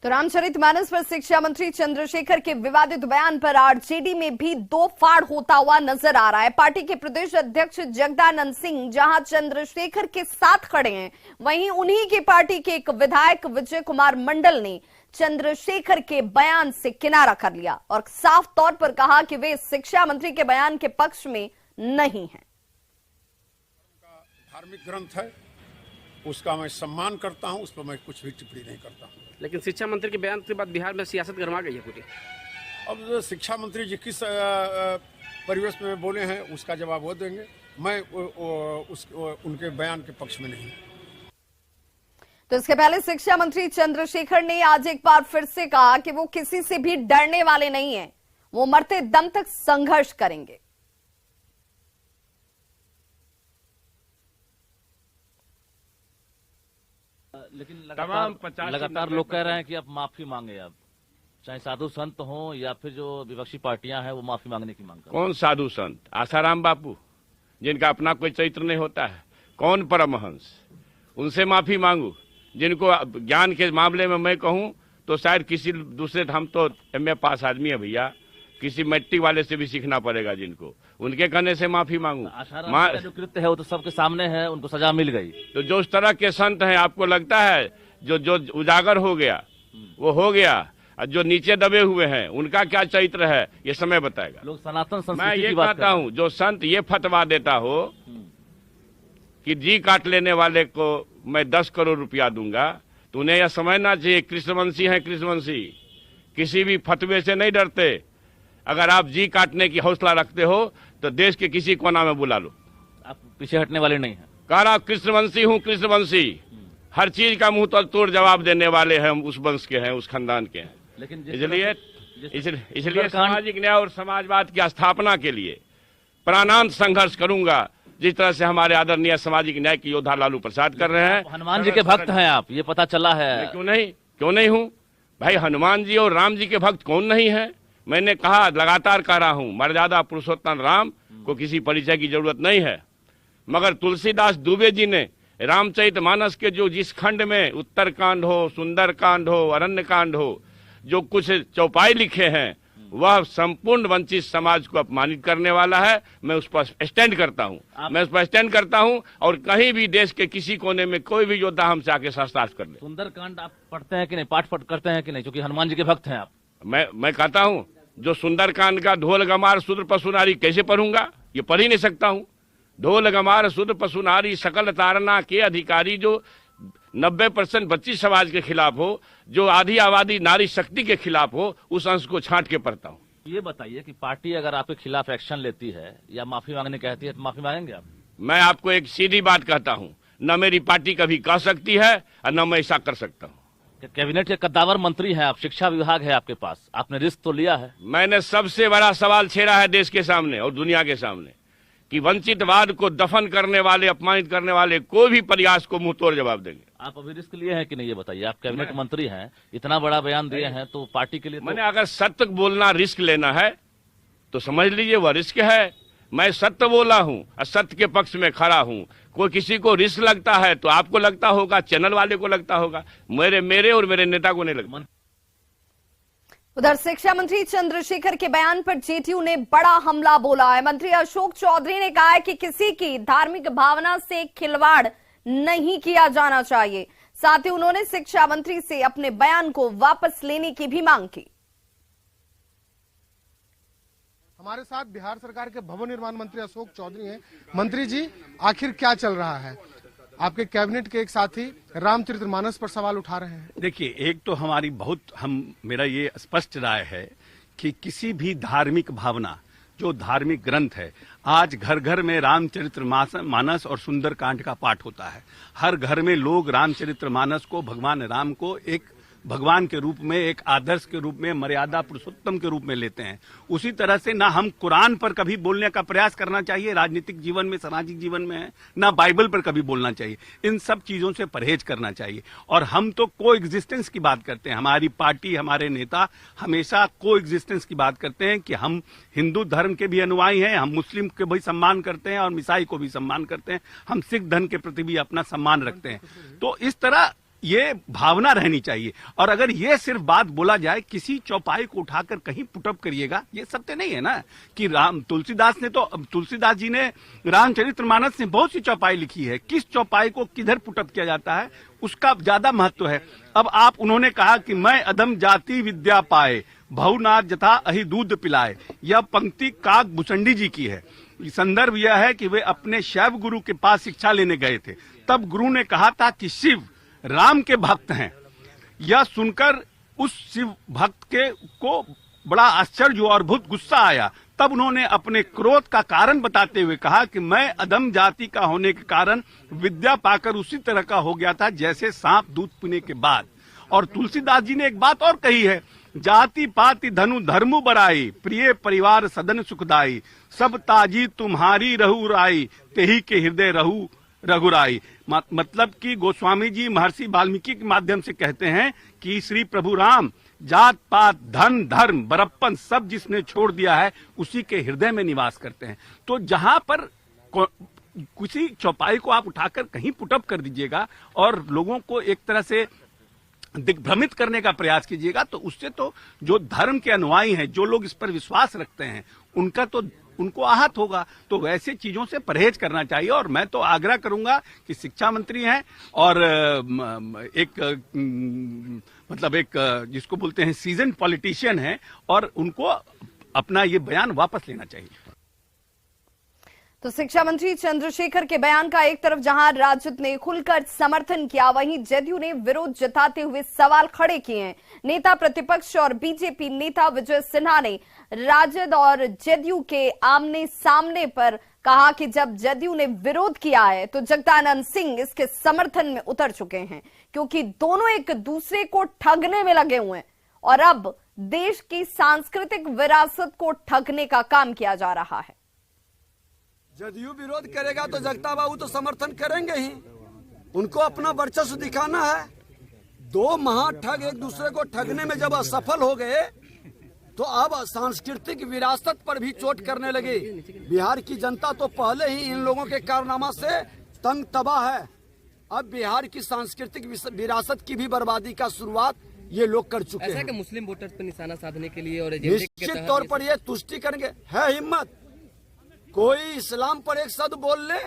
तो रामचरितमानस पर शिक्षा मंत्री चंद्रशेखर के विवादित बयान पर आरजेडी में भी दो फाड़ होता हुआ नजर आ रहा है। पार्टी के प्रदेश अध्यक्ष जगदानंद सिंह जहां चंद्रशेखर के साथ खड़े हैं, वहीं उन्हीं की पार्टी के एक विधायक विजय कुमार मंडल ने चंद्रशेखर के बयान से किनारा कर लिया और साफ तौर पर कहा कि वे शिक्षा मंत्री के बयान के पक्ष में नहीं है। धार्मिक ग्रंथ है, उसका मैं सम्मान करता हूं, उस पर मैं कुछ भी टिप्पणी नहीं करता हूं। लेकिन शिक्षा मंत्री के बयान के बाद बिहार में सियासत गरमा गई है पूरी। अब शिक्षा मंत्री जी किस परिवेश में बोले हैं उसका जवाब वो देंगे। मैं उनके बयान के पक्ष में नहीं। तो इसके पहले शिक्षा मंत्री चंद्रशेखर ने आज एक बार फिर से कहा कि वो किसी से भी डरने वाले नहीं हैं, वो मरते दम तक संघर्ष करेंगे। लेकिन लगातार लोग कह रहे हैं कि आप माफी मांगे, अब चाहे साधु संत हो या फिर जो विपक्षी पार्टियां हैं वो माफी मांगने की मांग कर। कौन साधु संत? आसाराम बापू जिनका अपना कोई चरित्र नहीं होता है? कौन परमहंस? उनसे माफी मांगू? जिनको ज्ञान के मामले में मैं कहूं तो शायद किसी दूसरे, हम तो MA पास आदमी है भैया, किसी मैट्रिक वाले से भी सीखना पड़ेगा जिनको, उनके कहने से माफी मांगू? जो कृत्य है वो तो सबके सामने है, उनको सजा मिल गई। तो जो उस तरह के संत हैं, आपको लगता है जो उजागर हो गया वो हो गया, और जो नीचे दबे हुए हैं उनका क्या चरित्र है ये समय बताएगा। लोग सनातन संस्कृति मैं ये की बात कहता हूँ, जो संत ये फतवा देता हो कि जी काट लेने वाले को मैं 10 करोड़ रुपया दूंगा, तो उन्हें यह समझना चाहिए कृष्णवंशी है, कृष्णवंशी किसी भी फतवे से नहीं डरते। अगर आप जी काटने की हौसला रखते हो तो देश के किसी कोना में बुला लो, आप पीछे हटने वाले नहीं हैं। कह रहा कृष्णवंशी हूँ, कृष्णवंशी, हर चीज का मुंह तोड़ जवाब देने वाले हैं, हम उस वंश के हैं, उस खानदान के हैं। लेकिन इसलिए सामाजिक न्याय और समाजवाद की स्थापना के लिए प्राणांत संघर्ष करूंगा, जिस तरह से हमारे आदरणीय सामाजिक न्याय के योद्धा लालू प्रसाद कर रहे हैं। हनुमान जी के भक्त हैं आप, ये पता चला है। क्यों नहीं हूँ भाई? हनुमान जी और राम जी के भक्त कौन नहीं है? मैंने कहा, लगातार कह रहा हूँ, मर्यादा पुरुषोत्तम राम को किसी परिचय की जरूरत नहीं है। मगर तुलसीदास दुबे जी ने रामचरितमानस के जो जिस खंड में उत्तरकांड हो, सुंदरकांड हो, अरण्यकांड हो, जो कुछ चौपाई लिखे हैं, वह संपूर्ण वंचित समाज को अपमानित करने वाला है। मैं उस पर स्टैंड करता हूँ, और कहीं भी देश के किसी कोने में कोई भी योद्धा हमसे आके शास्त्रार्थ कर ले। सुंदरकांड आप पढ़ते हैं कि नहीं, पाठ करते हैं कि नहीं, क्योंकि हनुमान जी के भक्त हैं आप? मैं कहता हूँ, जो सुंदरकांड का ढोल गमार शूद्र पशु नारी कैसे पढ़ूंगा? ये पढ़ ही नहीं सकता हूँ। ढोल गमार शूद्र पशु नारी सकल तारना के अधिकारी, जो 90% बच्ची समाज के खिलाफ हो, जो आधी आबादी नारी शक्ति के खिलाफ हो, उस अंश को छांट के पढ़ता हूँ। ये बताइए कि पार्टी अगर आपके खिलाफ एक्शन लेती है या माफी मांगने कहती है तो माफी मांगेंगे आप? मैं आपको एक सीधी बात कहता हूँ, न मेरी पार्टी कभी कह सकती है और न मैं ऐसा कर सकता हूँ। कैबिनेट के कद्दावर मंत्री हैं आप, शिक्षा विभाग है आपके पास, आपने रिस्क तो लिया है। मैंने सबसे बड़ा सवाल छेड़ा है देश के सामने और दुनिया के सामने कि वंचितवाद को दफन करने वाले, अपमानित करने वाले कोई भी प्रयास को मुंह तोड़ जवाब देंगे। आप अभी रिस्क लिए हैं कि नहीं ये बताइए? आप कैबिनेट मंत्री हैं, इतना बड़ा बयान दिए हैं, तो पार्टी के लिए मैंने अगर सत्य बोलना रिस्क लेना है तो समझ लीजिए वह रिस्क है। मैं सत्य बोला हूं और सत्य के पक्ष में खड़ा हूं। कोई किसी को रिस्क लगता है तो आपको लगता होगा, चैनल वाले को लगता होगा, मेरे और मेरे नेता को नहीं लगता। उधर शिक्षा मंत्री चंद्रशेखर के बयान पर जेडीयू ने बड़ा हमला बोला है। मंत्री अशोक चौधरी ने कहा है कि किसी की धार्मिक भावना से खिलवाड़ नहीं किया जाना चाहिए। साथ ही उन्होंने शिक्षा मंत्री से अपने बयान को वापस लेने की भी मांग की। हमारे साथ बिहार सरकार के भवन निर्माण मंत्री अशोक चौधरी हैं। मंत्री जी, आखिर क्या चल रहा है? आपके कैबिनेट के एक साथी रामचरितमानस पर सवाल उठा रहे हैं। देखिए, एक तो हमारी मेरा ये स्पष्ट राय है कि किसी भी धार्मिक भावना, जो धार्मिक ग्रंथ है, आज घर घर में रामचरितमानस और सुंदरकांड का पाठ होता है। हर घर में लोग रामचरितमानस को, भगवान राम को एक भगवान के रूप में, एक आदर्श के रूप में, मर्यादा पुरुषोत्तम के रूप में लेते हैं। उसी तरह से ना हम कुरान पर कभी बोलने का प्रयास करना चाहिए राजनीतिक जीवन में, सामाजिक जीवन में, है ना बाइबल पर कभी बोलना चाहिए। इन सब चीजों से परहेज करना चाहिए। और हम तो को एग्जिस्टेंस की बात करते हैं, हमारी पार्टी, हमारे नेता हमेशा को एग्जिस्टेंस की बात करते हैं कि हम हिंदू धर्म के भी अनुयायी हैं, हम मुस्लिम के भी सम्मान करते हैं और ईसाई को भी सम्मान करते हैं, हम सिख धर्म के प्रति भी अपना सम्मान रखते हैं। तो इस तरह ये भावना रहनी चाहिए। और अगर ये सिर्फ बात बोला जाए, किसी चौपाई को उठाकर कहीं पुटअप करिएगा, ये सत्य नहीं है ना कि तुलसीदास जी ने रामचरितमानस में बहुत सी चौपाई लिखी है, किस चौपाई को किधर पुटअप किया जाता है उसका ज्यादा महत्व है। अब उन्होंने कहा कि मैं अधम जाति विद्या पाए, भवनाथ जथा अहि दूध पिलाए, यह पंक्ति काक भुचंडी जी की है। संदर्भ यह है कि वे अपने शैव गुरु के पास शिक्षा लेने गए थे, तब गुरु ने कहा था कि शिव राम के भक्त हैं। यह सुनकर उस शिव भक्त को बड़ा आश्चर्य और बहुत गुस्सा आया। तब उन्होंने अपने क्रोध का कारण बताते हुए कहा कि मैं अधम जाति का होने के कारण विद्या पाकर उसी तरह का हो गया था जैसे सांप दूध पीने के बाद। और तुलसीदास जी ने एक बात और कही है, जाति पाति धनु धर्मु बराई, प्रिय परिवार सदन सुखदाई, सब ताजी तुम्हारी रहु राई, तेही के हृदय रहु रघुराई। मतलब कि गोस्वामी जी महर्षि वाल्मीकि के माध्यम से कहते हैं कि श्री प्रभु राम जात पात धन धर्म बरप्पन सब जिसने छोड़ दिया है उसी के हृदय में निवास करते हैं। तो जहां पर किसी चौपाई को आप उठाकर कहीं पुटअप कर दीजिएगा और लोगों को एक तरह से दिग्भ्रमित करने का प्रयास कीजिएगा, तो उससे तो जो धर्म के अनुयायी हैं, जो लोग इस पर विश्वास रखते हैं, उनको आहत होगा। तो वैसे चीजों से परहेज करना चाहिए। और मैं तो आग्रह करूंगा कि शिक्षा मंत्री हैं और एक जिसको बोलते हैं सीजन पॉलिटिशियन हैं, और उनको अपना ये बयान वापस लेना चाहिए। तो शिक्षा मंत्री चंद्रशेखर के बयान का एक तरफ जहां राजद ने खुलकर समर्थन किया, वहीं जदयू ने विरोध जताते हुए सवाल खड़े किए हैं। नेता प्रतिपक्ष और बीजेपी नेता विजय सिन्हा ने राजद और जदयू के आमने सामने पर कहा कि जब जदयू ने विरोध किया है तो जगदानंद सिंह इसके समर्थन में उतर चुके हैं, क्योंकि दोनों एक दूसरे को ठगने में लगे हुए हैं और अब देश की सांस्कृतिक विरासत को ठगने का काम किया जा रहा है। जदयू विरोध करेगा तो जगता बाबू तो समर्थन करेंगे ही, उनको अपना वर्चस्व दिखाना है। दो महाठग एक दूसरे को ठगने में जब असफल हो गए तो अब सांस्कृतिक विरासत पर भी चोट करने लगी। बिहार की जनता तो पहले ही इन लोगों के कारनामा से तंग तबाह है, अब बिहार की सांस्कृतिक विरासत की भी बर्बादी का शुरुआत ये लोग कर चुके हैं। ऐसा कि मुस्लिम वोटर्स पर निशाना साधने के लिए और निश्चित तौर पर ये तुष्टि करेंगे। है हिम्मत, कोई इस्लाम पर एक शब्द बोल ले